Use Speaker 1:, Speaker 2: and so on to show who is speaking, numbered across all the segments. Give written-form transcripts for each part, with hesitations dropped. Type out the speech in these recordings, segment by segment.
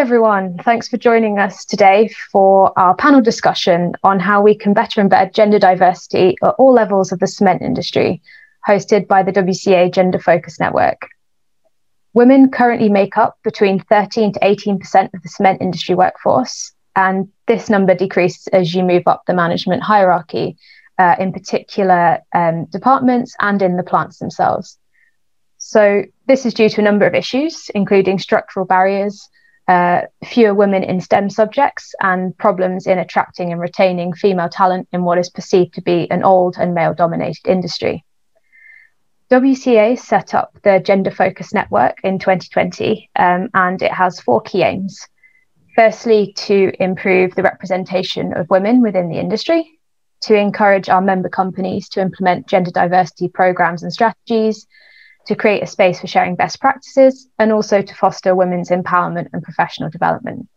Speaker 1: everyone. Thanks for joining us today for our panel discussion on how we can better embed gender diversity at all levels of the cement industry, hosted by the WCA Gender Focus Network. Women currently make up between 13 to 18% of the cement industry workforce, and this number decreases as you move up the management hierarchy, in particular departments and in the plants themselves. So this is due to a number of issues, including structural barriers, fewer women in STEM subjects, and problems in attracting and retaining female talent in what is perceived to be an old and male-dominated industry. WCA set up the Gender Focus Network in 2020, and it has 4 key aims. Firstly, to improve the representation of women within the industry, to encourage our member companies to implement gender diversity programs and strategies, to create a space for sharing best practices, and also to foster women's empowerment and professional development.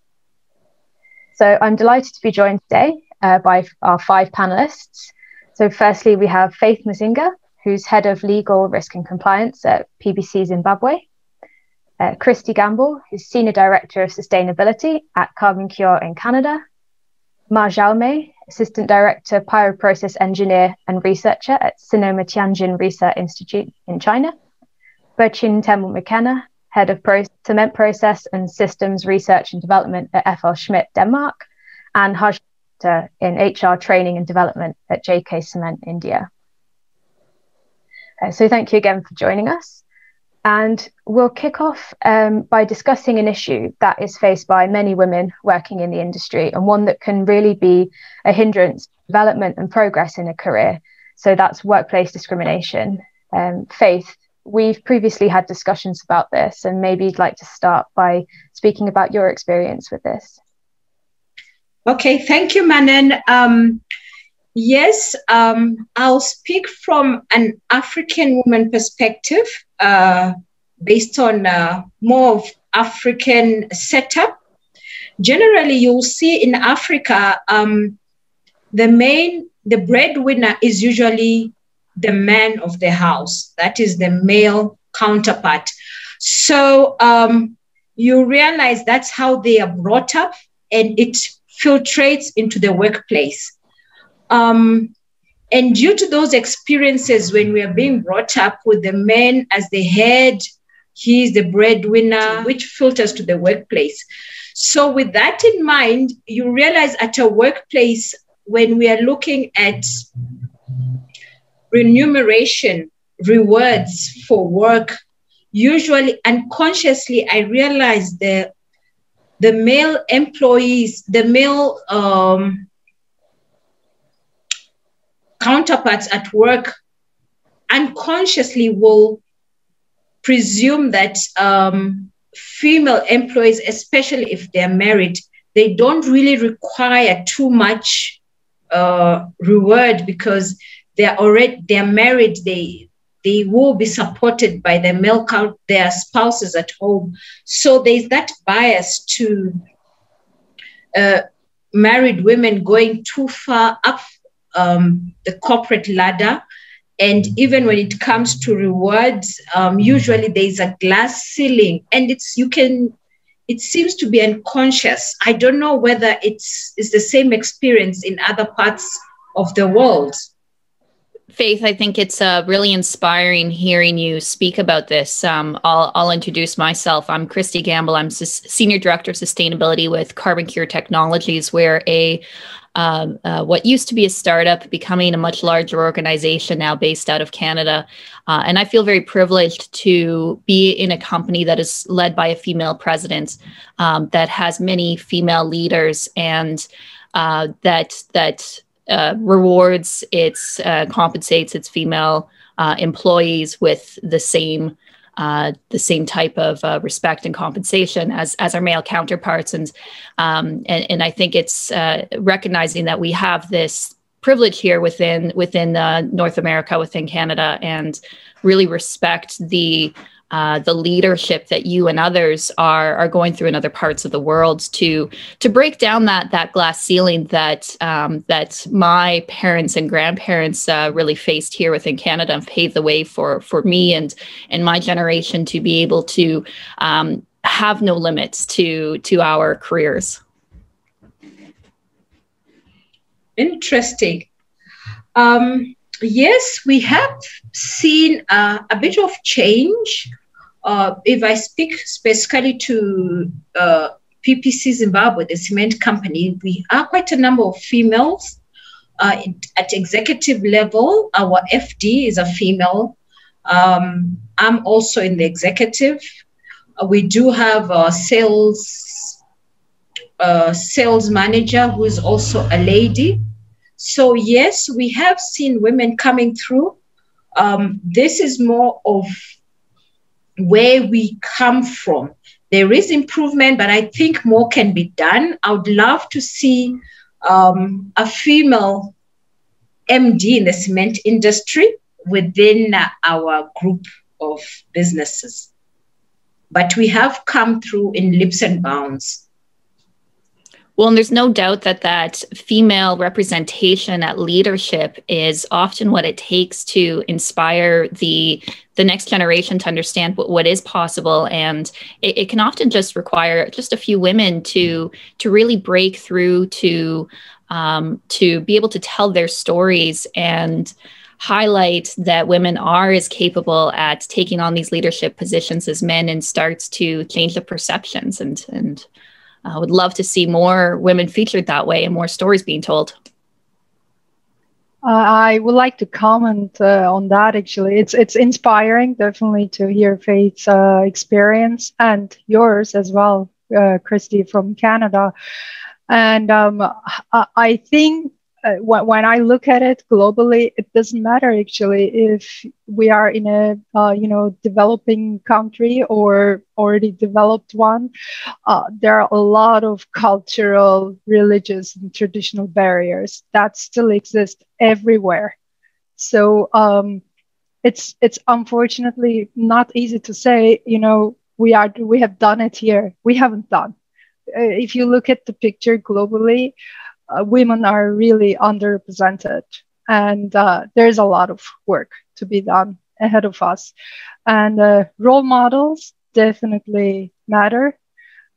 Speaker 1: So I'm delighted to be joined today by our 5 panelists. So firstly, we have Faith Mazinga, who's Head of Legal, Risk and Compliance at PBC Zimbabwe. Christy Gamble, who's Senior Director of Sustainability at Carbon Cure in Canada. Ma Xiaomei, Assistant Director, Pyroprocess Engineer and Researcher at Sonoma Tianjin Research Institute in China. Berchin Temu McKenna, Head of Cement Process and Systems Research and Development at FL Schmidt, Denmark. And Harsh in HR Training and Development at JK Cement, India. So thank you again for joining us. And we'll kick off by discussing an issue that is faced by many women working in the industry, and one that can really be a hindrance to development and progress in a career. So that's workplace discrimination. Faith, we've previously had discussions about this, and maybe you'd like to start by speaking about your experience with this.
Speaker 2: Okay, thank you, Manan. Yes, I'll speak from an African woman perspective, based on more of African setup. Generally, you'll see in Africa, the breadwinner is usually the man of the house. That is the male counterpart. So you realize that's how they are brought up, and it filtrates into the workplace. And due to those experiences, when we are being brought up with the man as the head, he's the breadwinner, which filters to the workplace. So with that in mind, you realize at a workplace, when we are looking at remuneration, rewards for work, usually unconsciously, I realize the male employees, the male counterparts at work unconsciously will presume that female employees, especially if they're married, they don't really require too much reward because they're married. They will be supported by their spouses at home. So there's that bias to married women going too far up the corporate ladder. And even when it comes to rewards, usually there's a glass ceiling, and it seems to be unconscious. I don't know whether it's the same experience in other parts of the world.
Speaker 3: Faith, I think it's really inspiring hearing you speak about this. I'll introduce myself. I'm Christy Gamble. I'm Senior Director of Sustainability with Carbon Cure Technologies. We're what used to be a startup becoming a much larger organization now based out of Canada. And I feel very privileged to be in a company that is led by a female president, that has many female leaders, and that rewards compensates its female employees with the same type of respect and compensation as our male counterparts, and I think it's recognizing that we have this privilege here within North America, within Canada, and really respect the leadership that you and others are going through in other parts of the world to break down that glass ceiling that my parents and grandparents really faced here within Canada, and paved the way for me and my generation to be able to have no limits to our careers.
Speaker 2: Interesting. Yes, we have seen a bit of change. If I speak specifically to PPC Zimbabwe, the cement company, we are quite a number of females at executive level. Our FD is a female. I'm also in the executive. We do have a sales manager who is also a lady. So yes, we have seen women coming through. This is more of where we come from. There is improvement, but I think more can be done. I would love to see a female MD in the cement industry within our group of businesses. But we have come through in leaps and bounds.
Speaker 3: Well, and there's no doubt that female representation at leadership is often what it takes to inspire the next generation to understand what is possible. And it can often just require just a few women to really break through, to be able to tell their stories and highlight that women are as capable at taking on these leadership positions as men, and starts to change the perceptions. And I would love to see more women featured that way and more stories being told.
Speaker 4: I would like to comment on that. Actually, it's inspiring, definitely, to hear Faith's experience and yours as well, Christy from Canada. And I think when I look at it globally, it doesn't matter actually if we are in a developing country or already developed one. There are a lot of cultural, religious, and traditional barriers that still exist everywhere. So it's unfortunately not easy to say, we have done it here. We haven't done. If you look at the picture globally, women are really underrepresented, and there's a lot of work to be done ahead of us. And role models definitely matter.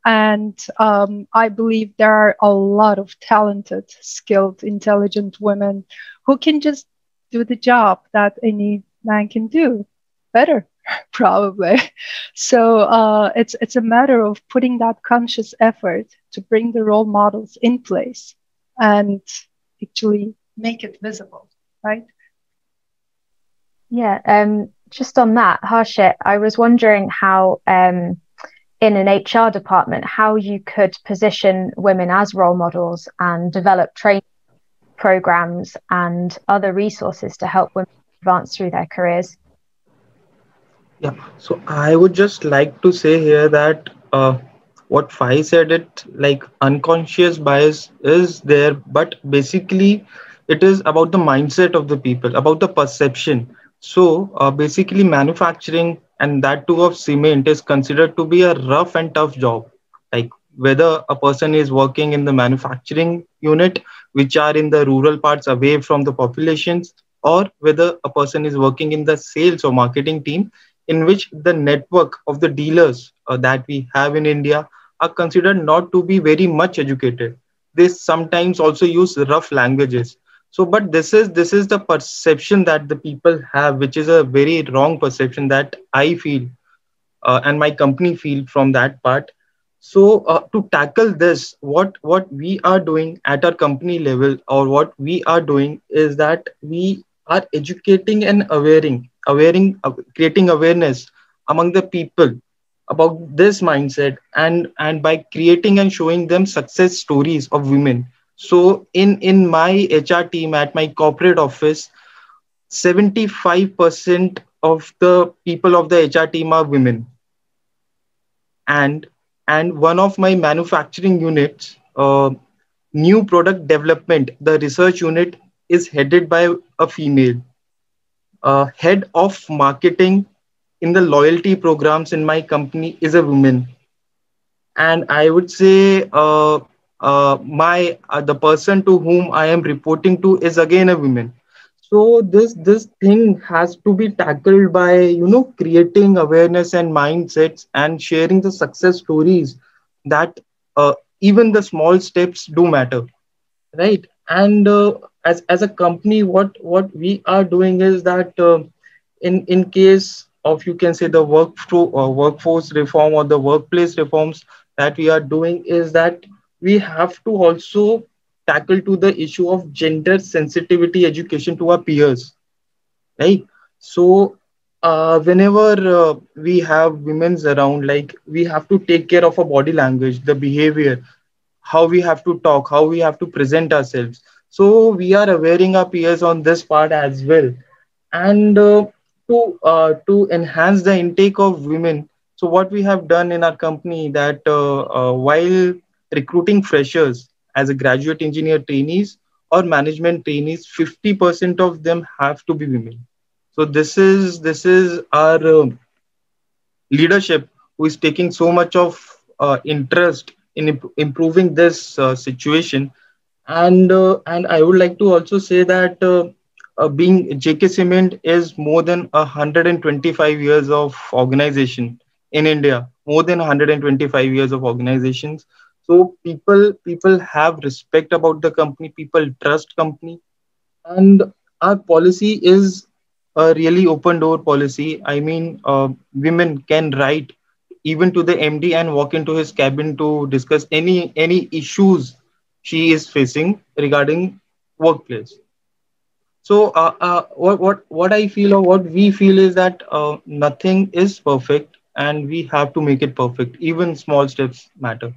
Speaker 4: And I believe there are a lot of talented, skilled, intelligent women who can just do the job that any man can do better, probably. So it's a matter of putting that conscious effort to bring the role models in place and actually make it visible, right?
Speaker 1: Yeah, just on that, Harshit, I was wondering how in an HR department, how you could position women as role models and develop training programs and other resources to help women advance through their careers.
Speaker 5: Yeah, so I would just like to say here that what Fai said, it like unconscious bias is there, but basically it is about the mindset of the people, about the perception. So basically manufacturing, and that too of cement, is considered to be a rough and tough job. Like whether a person is working in the manufacturing unit, which are in the rural parts away from the populations, or whether a person is working in the sales or marketing team, in which the network of the dealers that we have in India are considered not to be very much educated. They sometimes also use rough languages. So, but this is the perception that the people have, which is a very wrong perception that I feel and my company feel from that part. So to tackle this, what we are doing at our company level, or what we are doing, is that we are educating and creating awareness among the people about this mindset, and by creating and showing them success stories of women. So in my HR team at my corporate office, 75% of the people of the HR team are women. And one of my manufacturing units, new product development, the research unit, is headed by a female. Head of marketing in the loyalty programs in my company is a woman. And I would say the person to whom I am reporting to is again a woman. So this thing has to be tackled by creating awareness and mindsets and sharing the success stories that even the small steps do matter, right? And as a company, what we are doing is that in case of, you can say, the workforce reform or the workplace reforms that we are doing, is that we have to also tackle to the issue of gender sensitivity education to our peers, right? So whenever we have women's around, like, we have to take care of our body language, the behavior, how we have to talk, how we have to present ourselves. So we are awareing our peers on this part as well. And to enhance the intake of women, so what we have done in our company, that while recruiting freshers as a graduate engineer trainees or management trainees, 50% of them have to be women. So this is our leadership who is taking so much of interest in improving this situation. And I would like to also say that being JK Cement is more than 125 years of organization in India, more than 125 years of organizations. So people have respect about the company, people trust company, and our policy is a really open door policy. I mean, women can write even to the MD and walk into his cabin to discuss any issues she is facing regarding workplace. So what I feel, or what we feel, is that nothing is perfect, and we have to make it perfect. Even small steps matter.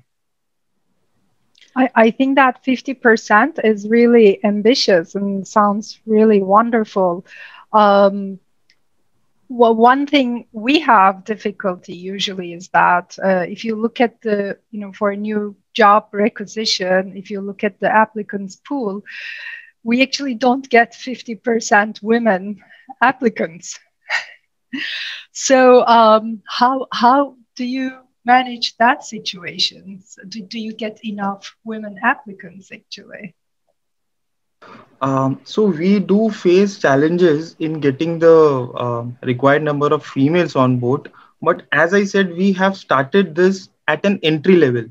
Speaker 4: I think that 50% is really ambitious and sounds really wonderful. Well, one thing we have difficulty usually is that if you look at the, for a new job requisition, if you look at the applicants pool, we actually don't get 50% women applicants. So how do you manage that situation? Do you get enough women applicants actually?
Speaker 5: So we do face challenges in getting the required number of females on board. But as I said, we have started this at an entry level.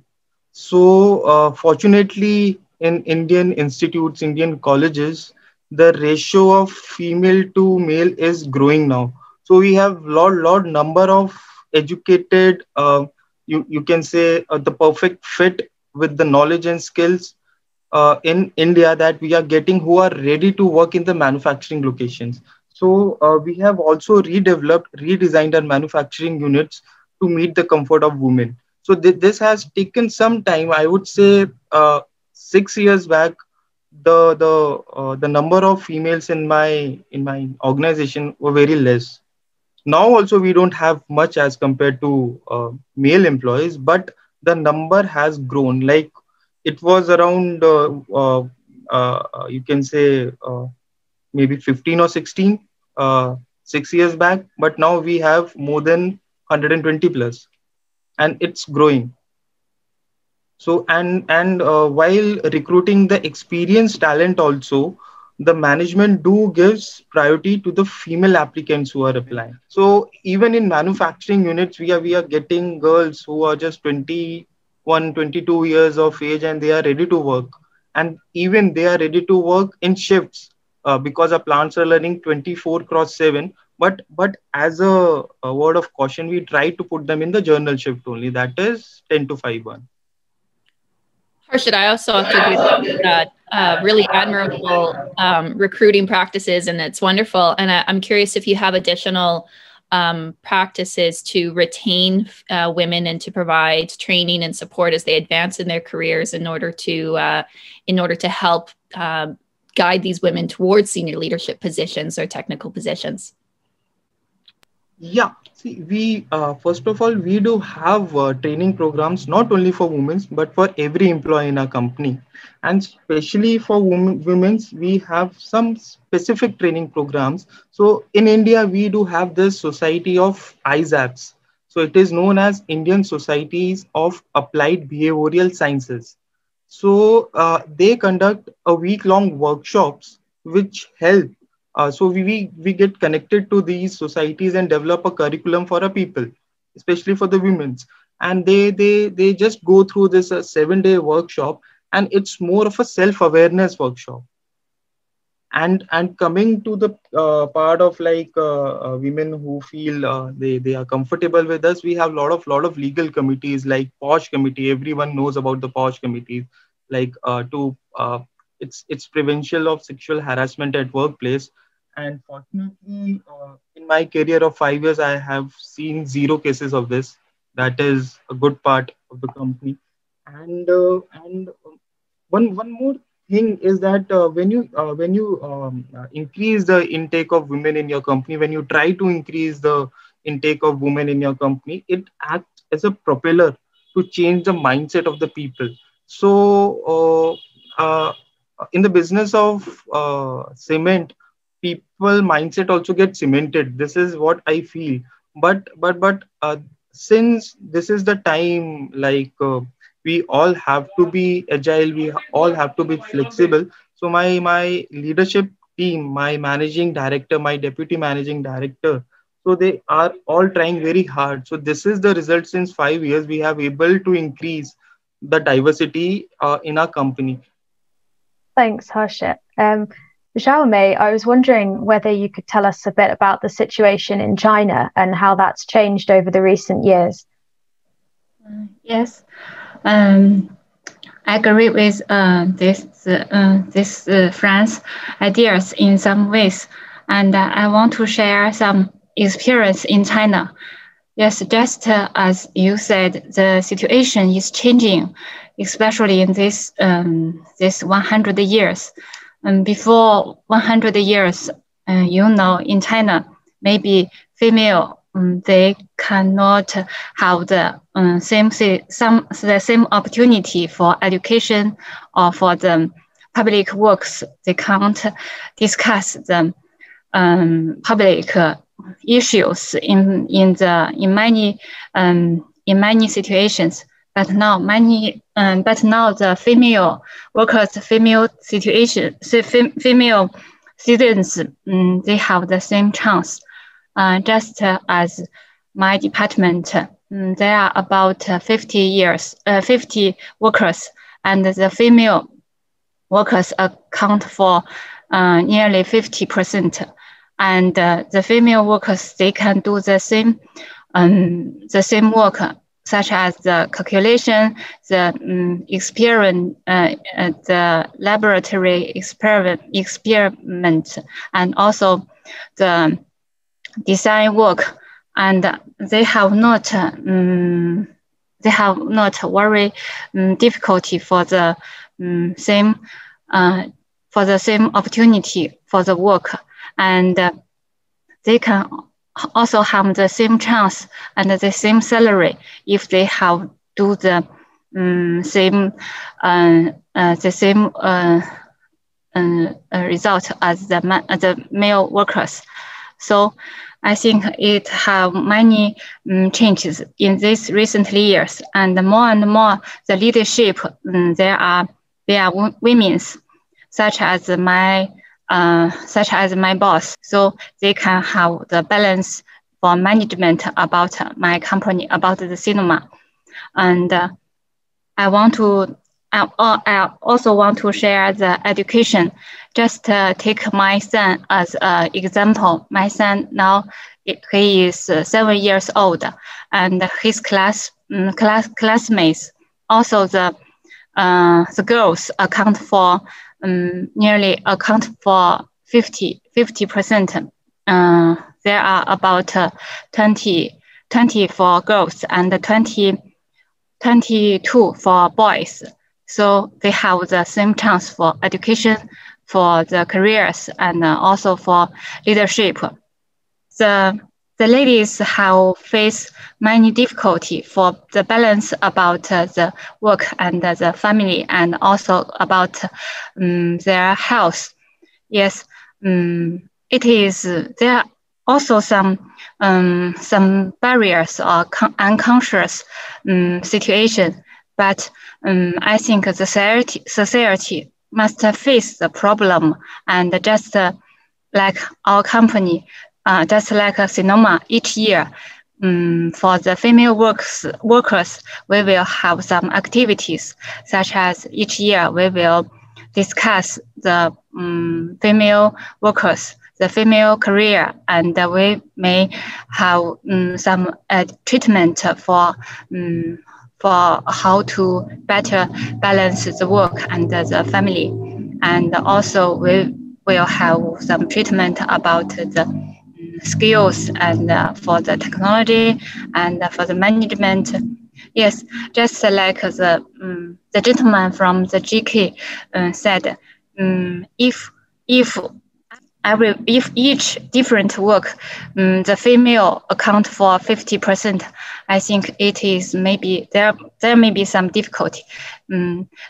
Speaker 5: So fortunately, in Indian institutes, Indian colleges, the ratio of female to male is growing now. So we have lot number of educated, you can say, the perfect fit with the knowledge and skills in India that we are getting, who are ready to work in the manufacturing locations. So we have also redesigned our manufacturing units to meet the comfort of women. So this has taken some time. I would say 6 years back, the number of females in my organization were very less. Now also we don't have much as compared to male employees, but the number has grown. Like, it was around you can say maybe 15 or 16 uh, 6 years back, but now we have more than 120 plus, and it's growing. So and while recruiting the experienced talent also, the management do gives priority to the female applicants who are applying. So even in manufacturing units, we are getting girls who are just 21, 22 years of age, and they are ready to work. And even they are ready to work in shifts because our plants are running 24/7. But as a word of caution, we try to put them in the journal shift only, that is 10 to 5 1.
Speaker 3: Harshit, I also have to agree with that. Really admirable recruiting practices, and it's wonderful. And I'm curious if you have additional practices to retain women and to provide training and support as they advance in their careers in order to help guide these women towards senior leadership positions or technical positions.
Speaker 5: Yeah, see, we first of all, we do have training programs not only for women but for every employee in our company, and especially for women's, we have some specific training programs. So in India, we do have this society of ISAPs. So it is known as Indian Societies of Applied Behavioral Sciences. So they conduct a week-long workshops which help So we get connected to these societies and develop a curriculum for our people, especially for the women's. And they just go through this 7-day workshop, and it's more of a self-awareness workshop. And coming to the part of like women who feel they are comfortable with us, we have lot of legal committees like POSH committee. Everyone knows about the POSH committees, like to it's prevention of sexual harassment at workplace. And fortunately, in my career of 5 years, I have seen 0 cases of this. That is a good part of the company. And one more thing is that when you increase the intake of women in your company, when you try to increase the intake of women in your company, it acts as a propeller to change the mindset of the people. So in the business of cement, people mindset also gets cemented. This is what I feel. But since this is the time, like we all have to be agile, we all have to be flexible. So my leadership team, my managing director, my deputy managing director, so they are all trying very hard. So this is the result. Since 5 years we have able to increase the diversity in our company.
Speaker 1: Thanks, Harshit. Xiaomei, I was wondering whether you could tell us a bit about the situation in China and how that's changed over the recent years.
Speaker 6: Yes, I agree with this friend's ideas in some ways, and I want to share some experience in China. Yes, just as you said, the situation is changing, especially in this 100 years. Before 100 years, in China, maybe female they cannot have the same opportunity for education or for the public works. They can't discuss the public issues in many situations. But now the female workers, female students, they have the same chance. Just as my department, there are about 50 workers, and the female workers account for nearly 50%. And the female workers, they can do the same work, such as the calculation, the the laboratory experiment, and also the design work. And they have not very difficulty for the same opportunity for the work, and they can also have the same chance and the same salary if they have do the same result as the male workers. So I think it have many changes in these recent years, and more the leadership they are women's, such as my boss, so they can have the balance for management about my company, about the cinema. And I also want to share the education. Just take my son as an example. My son now, he is 7 years old, and his classmates, also the girls account for nearly 50%. There are about 20 for girls and 22 for boys. So they have the same chance for education, for the careers, and also for leadership. The ladies have faced many difficulty for the balance about the work and the family, and also about their health. Yes, it is. There are also some barriers or unconscious situation, but I think the society must face the problem and just like our company, just like a Sonoma, each year, for the female workers, we will have some activities, such as each year we will discuss the female workers, the female career, and we may have some treatment for how to better balance the work and the family. And also we will have some treatment about the skills and for the technology and for the management. Yes, just like the gentleman from the GK said, if each different work, the female account for 50%, I think it is maybe there may be some difficulty,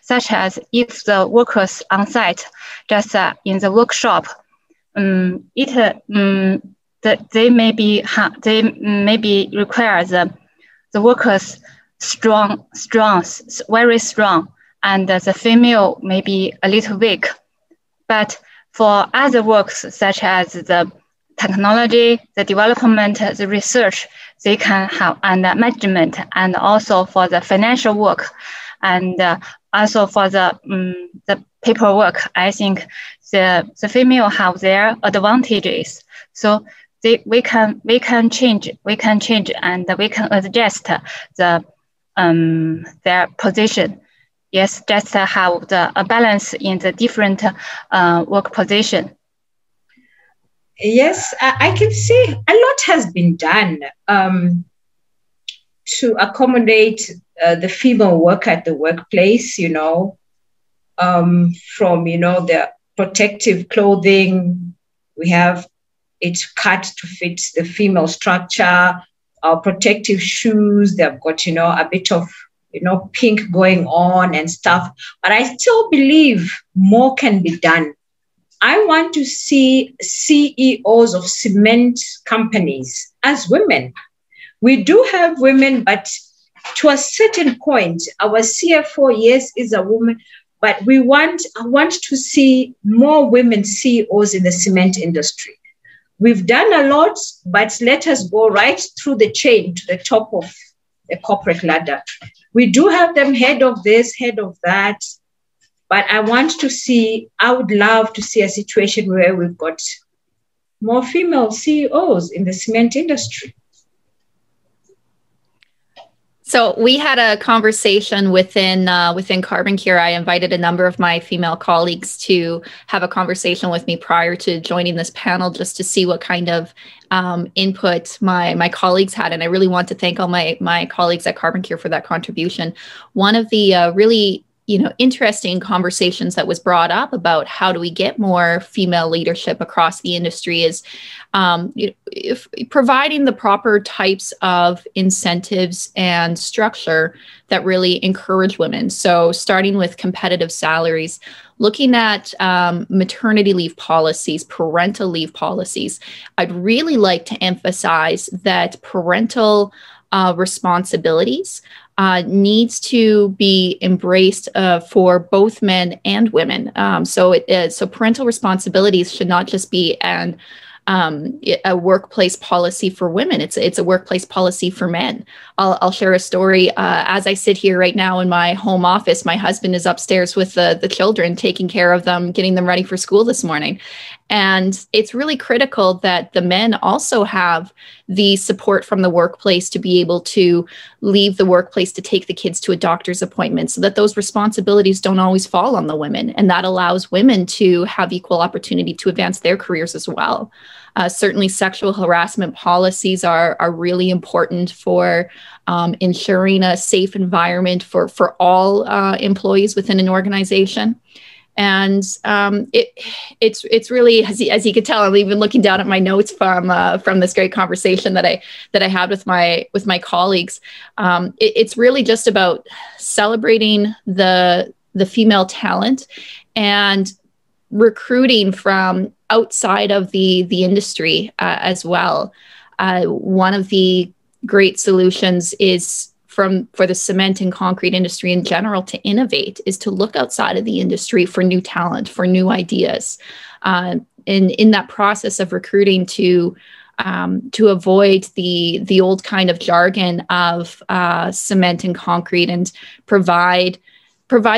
Speaker 6: such as if the workers on site, just in the workshop, they maybe require the workers very strong, and the female may be a little weak. But for other works, such as the technology, the development, the research, they can have, and management, and also for the financial work, and also for the paperwork, I think the female have their advantages. So we can change, and we can adjust their position. Yes, just have a balance in the different work position.
Speaker 2: Yes, I can see a lot has been done to accommodate the female worker at the workplace, from, the protective clothing. We have it cut to fit the female structure, protective shoes. They've got, a bit of, pink going on and stuff. But I still believe more can be done. I want to see CEOs of cement companies as women. We do have women, but to a certain point, our CFO, yes, is a woman, but I want to see more women CEOs in the cement industry. We've done a lot, but let us go right through the chain to the top of the corporate ladder. We do have them head of this, head of that, but I would love to see a situation where we've got more female CEOs in the cement industry.
Speaker 3: So we had a conversation within Carbon Cure. I invited a number of my female colleagues to have a conversation with me prior to joining this panel, just to see what kind of input my colleagues had. And I really want to thank all my colleagues at Carbon Cure for that contribution. One of the really interesting conversations that was brought up about how do we get more female leadership across the industry is if providing the proper types of incentives and structure that really encourage women. So starting with competitive salaries, looking at maternity leave policies, parental leave policies. I'd really like to emphasize that parental responsibilities needs to be embraced for both men and women. So parental responsibilities should not just be a workplace policy for women. It's a workplace policy for men. I'll share a story. As I sit here right now in my home office, my husband is upstairs with the children, taking care of them, getting them ready for school this morning. And it's really critical that the men also have the support from the workplace to be able to leave the workplace to take the kids to a doctor's appointment, so that those responsibilities don't always fall on the women. And that allows women to have equal opportunity to advance their careers as well. Certainly sexual harassment policies are really important for ensuring a safe environment for all employees within an organization. And it's really, as you can tell, I'm even looking down at my notes from this great conversation that I had with my colleagues. It's really just about celebrating the female talent and recruiting from outside of the industry as well. One of the great solutions is for the cement and concrete industry in general to innovate, is to look outside of the industry for new talent, for new ideas. in that process of recruiting to avoid the old kind of jargon of cement and concrete, and provide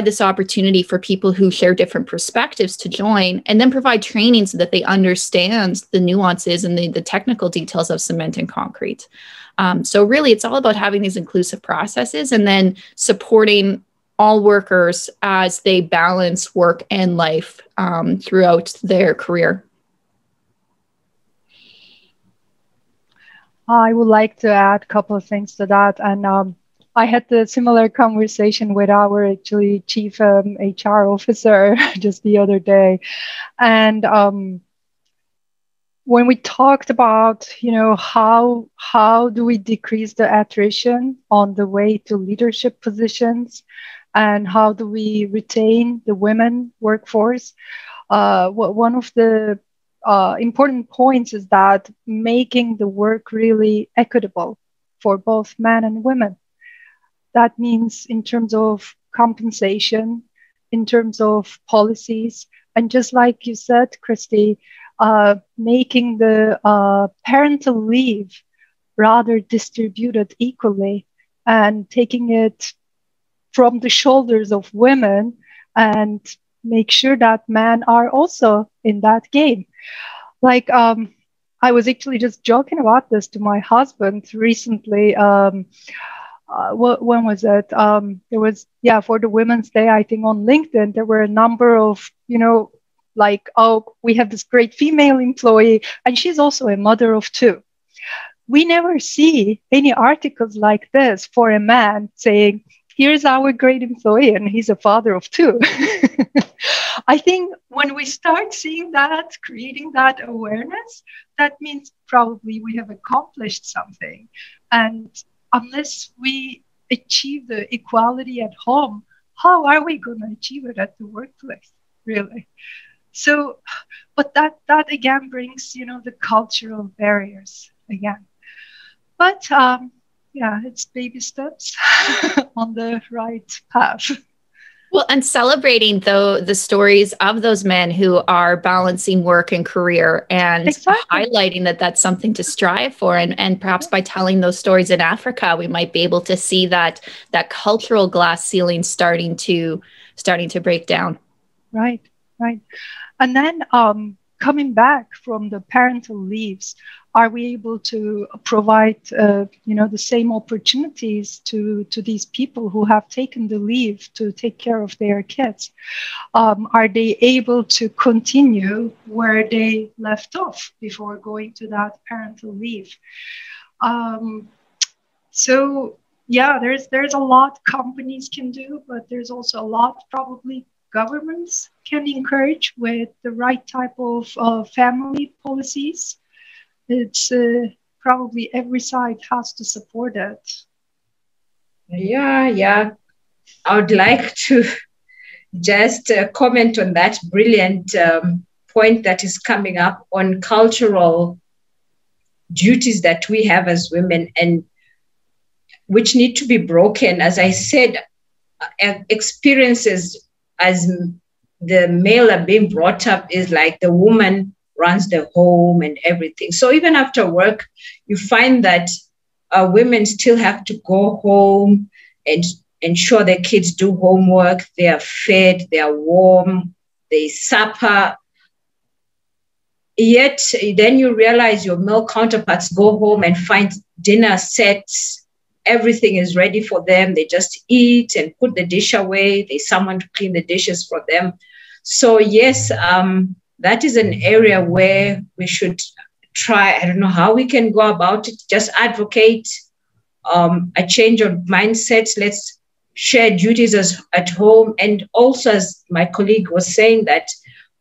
Speaker 3: this opportunity for people who share different perspectives to join, and then provide training so that they understand the nuances and the technical details of cement and concrete. So really, it's all about having these inclusive processes and then supporting all workers as they balance work and life throughout their career.
Speaker 4: I would like to add a couple of things to that. And I had a similar conversation with our actually chief HR officer just the other day. And when we talked about, how do we decrease the attrition on the way to leadership positions, and how do we retain the women workforce, one of the important points is that making the work really equitable for both men and women. That means in terms of compensation, in terms of policies, and just like you said, Christy, making the parental leave rather distributed equally and taking it from the shoulders of women, and make sure that men are also in that game. Like, I was actually just joking about this to my husband recently. When was it? It was, for the Women's Day, I think on LinkedIn, there were a number of, like, oh, we have this great female employee, and she's also a mother of two. We never see any articles like this for a man saying, here's our great employee, and he's a father of two. I think when we start seeing that, creating that awareness, that means probably we have accomplished something. And unless we achieve the equality at home, how are we going to achieve it at the workplace, really? So, but that again brings, the cultural barriers again. But it's baby steps on the right path.
Speaker 3: Well, and celebrating the stories of those men who are balancing work and career, and highlighting that that's something to strive for. And perhaps by telling those stories in Africa, we might be able to see that cultural glass ceiling starting to break down. Right.
Speaker 4: And then coming back from the parental leaves, are we able to provide, the same opportunities to these people who have taken the leave to take care of their kids? Are they able to continue where they left off before going to that parental leave? There's a lot companies can do, but there's also a lot probably governments can encourage with the right type of family policies. It's probably every side has to support it.
Speaker 2: Yeah. I would like to just comment on that brilliant point that is coming up on cultural duties that we have as women, and which need to be broken. As I said, experiences as the male are being brought up is like the woman runs the home and everything. So even after work, you find that women still have to go home and ensure their kids do homework, they are fed, they are warm, they supper. Yet then you realize your male counterparts go home and find dinner sets, everything is ready for them. They just eat and put the dish away. There's someone to clean the dishes for them. So yes, that is an area where we should try. I don't know how we can go about it. Just advocate a change of mindsets. Let's share duties at home. And also, as my colleague was saying, that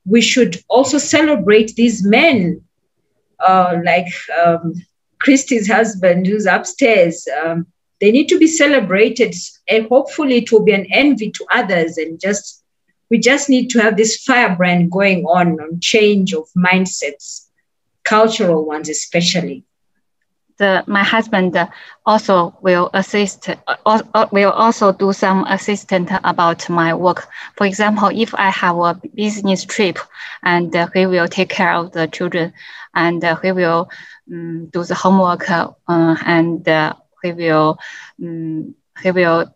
Speaker 2: we should also celebrate these men, like Christy's husband who's upstairs. They need to be celebrated, and hopefully it will be an envy to others. And we just need to have this firebrand going on change of mindsets, cultural ones especially.
Speaker 6: my husband also will will also do some assistance about my work. For example, if I have a business trip, and he will take care of the children, and he will do the homework, and he will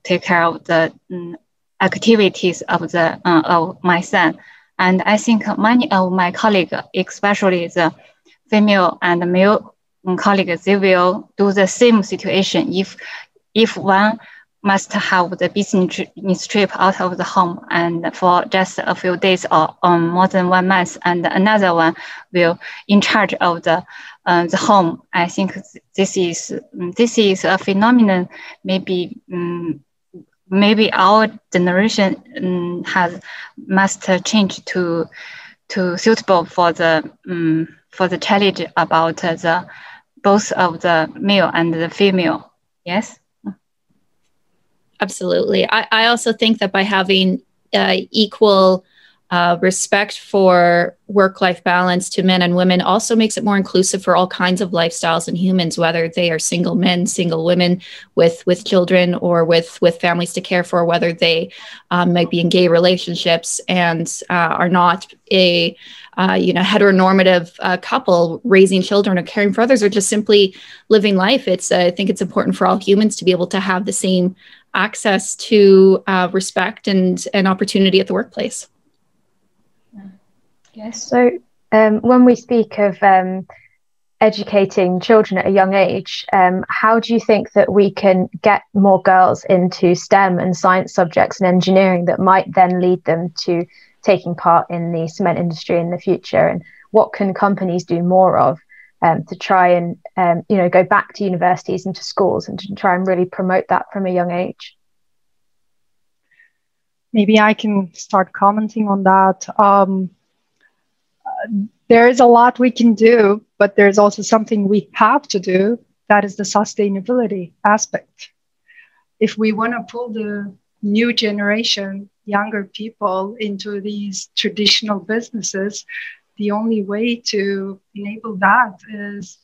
Speaker 6: take care of the activities of my son. And I think many of my colleagues, especially the female and male colleagues, they will do the same situation if one must have the business trip out of the home and for just a few days or more than 1 month, and another one will in charge of the home. I think this is a phenomenon. Maybe our generation must change to suitable for the challenge about the both of the male and the female. Yes.
Speaker 3: Absolutely. I also think that by having equal respect for work-life balance to men and women also makes it more inclusive for all kinds of lifestyles and humans, whether they are single men, single women with children, or with families to care for, whether they might be in gay relationships and are not a heteronormative couple raising children or caring for others, or just simply living life. I think it's important for all humans to be able to have the same access to respect and opportunity at the workplace.
Speaker 1: Yes. So when we speak of educating children at a young age, how do you think that we can get more girls into STEM and science subjects and engineering that might then lead them to taking part in the cement industry in the future? And what can companies do more of to try and go back to universities and to schools and to try and really promote that from a young age?
Speaker 4: Maybe I can start commenting on that. There is a lot we can do, but there's also something we have to do. That is the sustainability aspect. If we want to pull the new generation, younger people into these traditional businesses, the only way to enable that is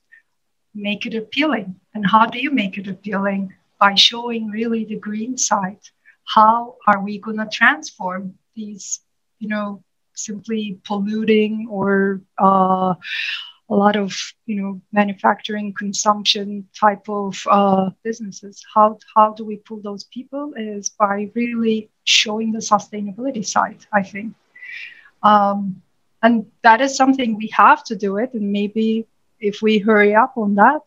Speaker 4: make it appealing. And how do you make it appealing? By showing really the green side. How are we going to transform these, simply polluting or a lot of, manufacturing consumption type of businesses? How do we pull those people is by really showing the sustainability side, I think. And that is something we have to do it. And maybe if we hurry up on that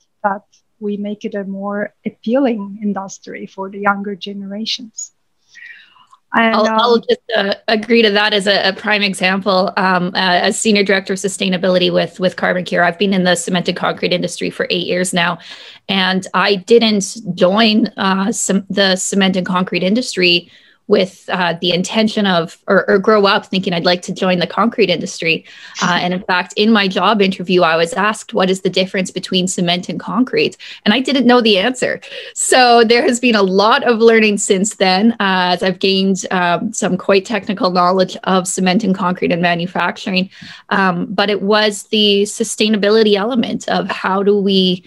Speaker 4: we make it a more appealing industry for the younger generations. And,
Speaker 3: I'll just agree to that as a prime example. As Senior Director of Sustainability with Carbon Cure, I've been in the cement and concrete industry for 8 years now. And I didn't join the cement and concrete industry with the intention of, or grow up thinking I'd like to join the concrete industry. And in fact, in my job interview, I was asked, what is the difference between cement and concrete? And I didn't know the answer. So there has been a lot of learning since then, as I've gained some quite technical knowledge of cement and concrete and manufacturing. But it was the sustainability element of how do we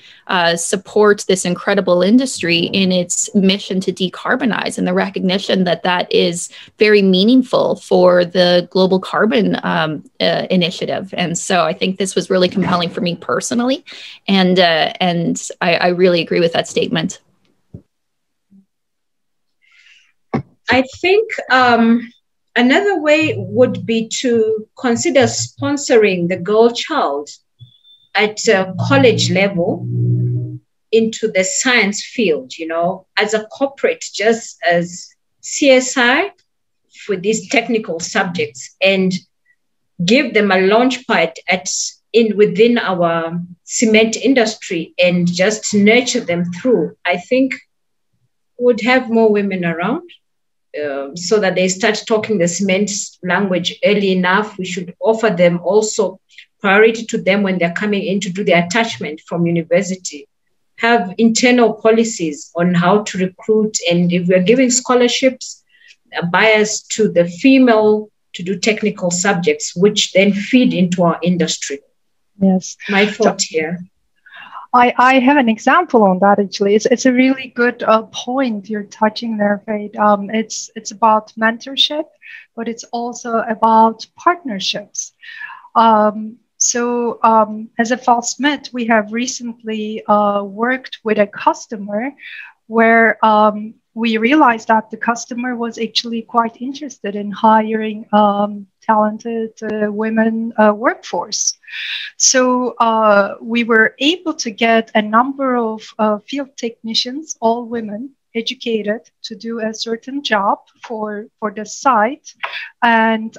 Speaker 3: support this incredible industry in its mission to decarbonize, and the recognition that is very meaningful for the global carbon initiative. And so I think this was really compelling for me personally, and I really agree with that statement.
Speaker 2: I think another way would be to consider sponsoring the girl child at college level into the science field, as a corporate, just as CSI for these technical subjects, and give them a launch pad within our cement industry and just nurture them through. I think would have more women around so that they start talking the cement language early enough. We should offer them also priority to them when they're coming in to do their attachment from university. Have internal policies on how to recruit, and if we're giving scholarships, a bias to the female to do technical subjects, which then feed into our industry.
Speaker 4: Yes.
Speaker 2: My thought here.
Speaker 4: I have an example on that actually. It's a really good point you're touching there, Faith. It's about mentorship, but it's also about partnerships. As a FalSmith, we have recently worked with a customer where we realized that the customer was actually quite interested in hiring talented women workforce. So we were able to get a number of field technicians, all women, educated to do a certain job for the site, and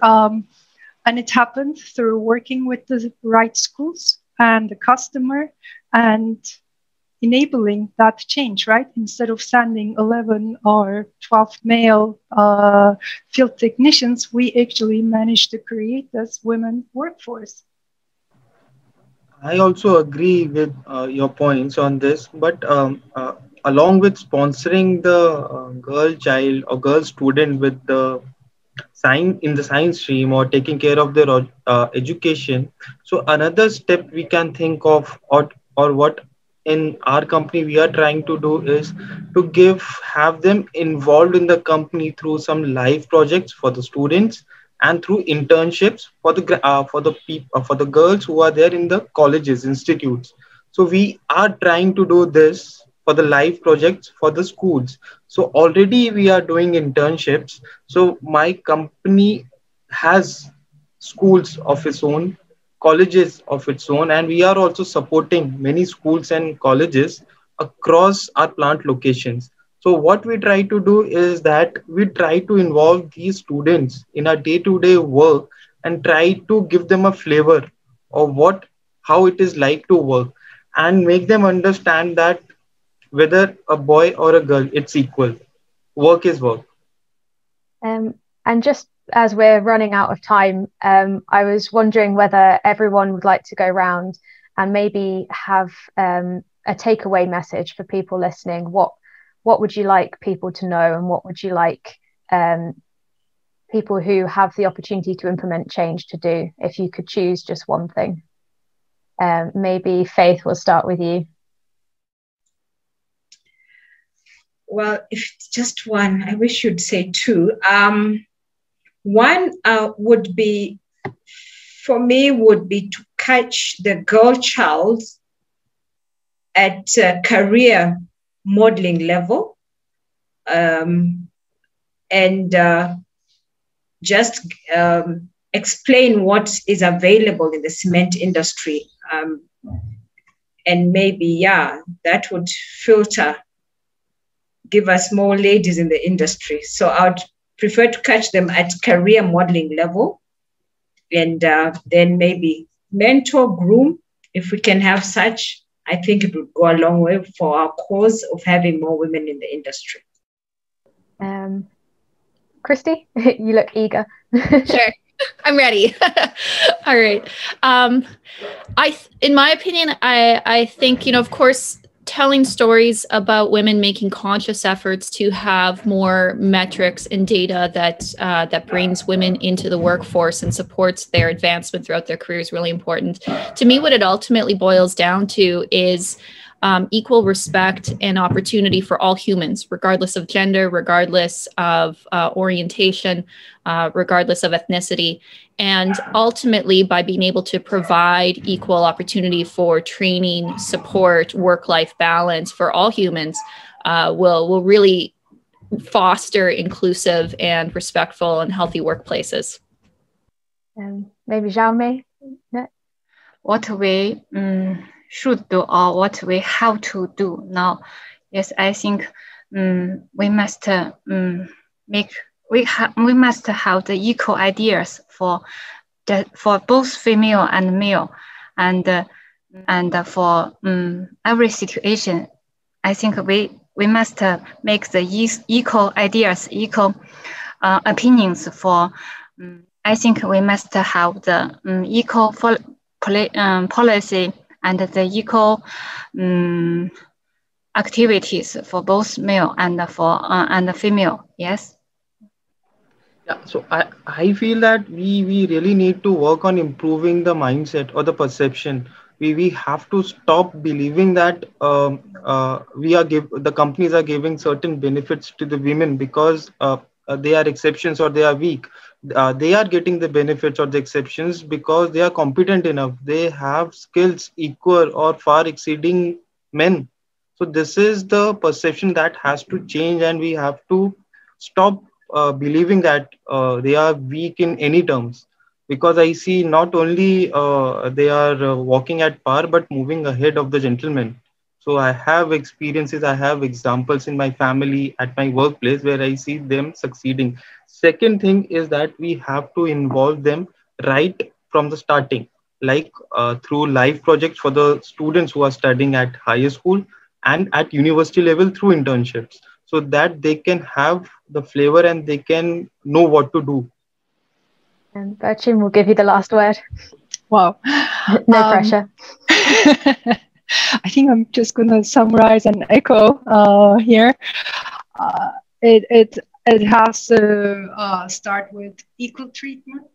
Speaker 4: it happened through working with the right schools and the customer and enabling that change, right? Instead of sending 11 or 12 male field technicians, we actually managed to create this women workforce.
Speaker 5: I also agree with your points on this, but along with sponsoring the girl child or girl student with the science stream or taking care of their education, so another step we can think of, or what in our company we are trying to do, is to have them involved in the company through some live projects for the students and through internships for the girls who are there in the colleges, institutes. So we are trying to do this for the live projects for the schools. So already we are doing internships. So my company has schools of its own, colleges of its own, and we are also supporting many schools and colleges across our plant locations. So what we try to do is that we try to involve these students in our day-to-day work and try to give them a flavor of how it is like to work, and make them understand that whether a boy or a girl, it's equal. Work is work.
Speaker 1: And just as we're running out of time, I was wondering whether everyone would like to go around and maybe have a takeaway message for people listening. What would you like people to know, and what would you like people who have the opportunity to implement change to do, if you could choose just one thing? Maybe Faith, we'll start with you.
Speaker 2: Well, if it's just one, I wish you'd say two. One would be, for me, would be to catch the girl child at career modeling level, and just explain what is available in the cement industry. And maybe, that would give us more ladies in the industry. So I would prefer to catch them at career modeling level, and then maybe mentor, groom, if we can have such. I think it would go a long way for our cause of having more women in the industry.
Speaker 1: Christy, you look eager.
Speaker 3: Sure, I'm ready. All right. In my opinion, I think, of course, telling stories about women making conscious efforts to have more metrics and data that brings women into the workforce and supports their advancement throughout their career is really important. To me, what it ultimately boils down to is equal respect and opportunity for all humans, regardless of gender, regardless of orientation, regardless of ethnicity. And ultimately, by being able to provide equal opportunity for training, support, work-life balance for all humans, will really foster inclusive and respectful and healthy workplaces.
Speaker 1: Maybe Xiaomei?
Speaker 6: What we should do, or what we have to do now? Yes, I think we must we must have the equal ideas for both female and male, and for every situation. I think we must make the equal ideas, equal opinions for. I think we must have the equal policy and the equal activities for both male and female. Yes.
Speaker 5: Yeah, so I feel that we really need to work on improving the mindset or the perception we have to stop believing that the companies are giving certain benefits to the women because they are exceptions or they are weak. They are getting the benefits or the exceptions because they are competent enough. They have skills equal or far exceeding men. So this is the perception that has to change, and we have to stop believing that they are weak in any terms, because I see not only they are walking at par but moving ahead of the gentlemen. So I have experiences, I have examples in my family, at my workplace, where I see them succeeding. Second thing is that we have to involve them right from the starting, like through live projects for the students who are studying at higher school and at university level through internships, so that they can have the flavor and they can know what to do.
Speaker 1: And Bertram will give you the last word.
Speaker 4: Wow.
Speaker 1: No pressure.
Speaker 4: I think I'm just going to summarize and echo here. It has to start with equal treatment,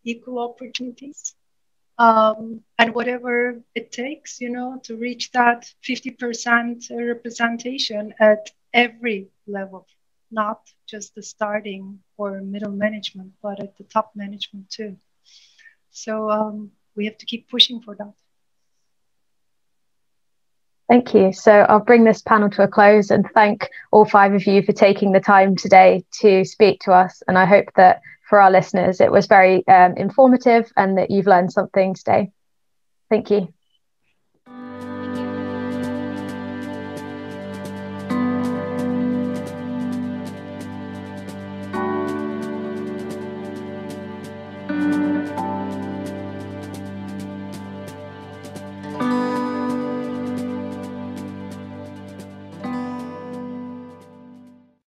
Speaker 4: equal opportunities, and whatever it takes, to reach that 50% representation at every level, not just the starting or middle management, but at the top management too. So we have to keep pushing for that.
Speaker 1: Thank you. So I'll bring this panel to a close and thank all 5 of you for taking the time today to speak to us. And I hope that for our listeners, it was very informative and that you've learned something today. Thank you.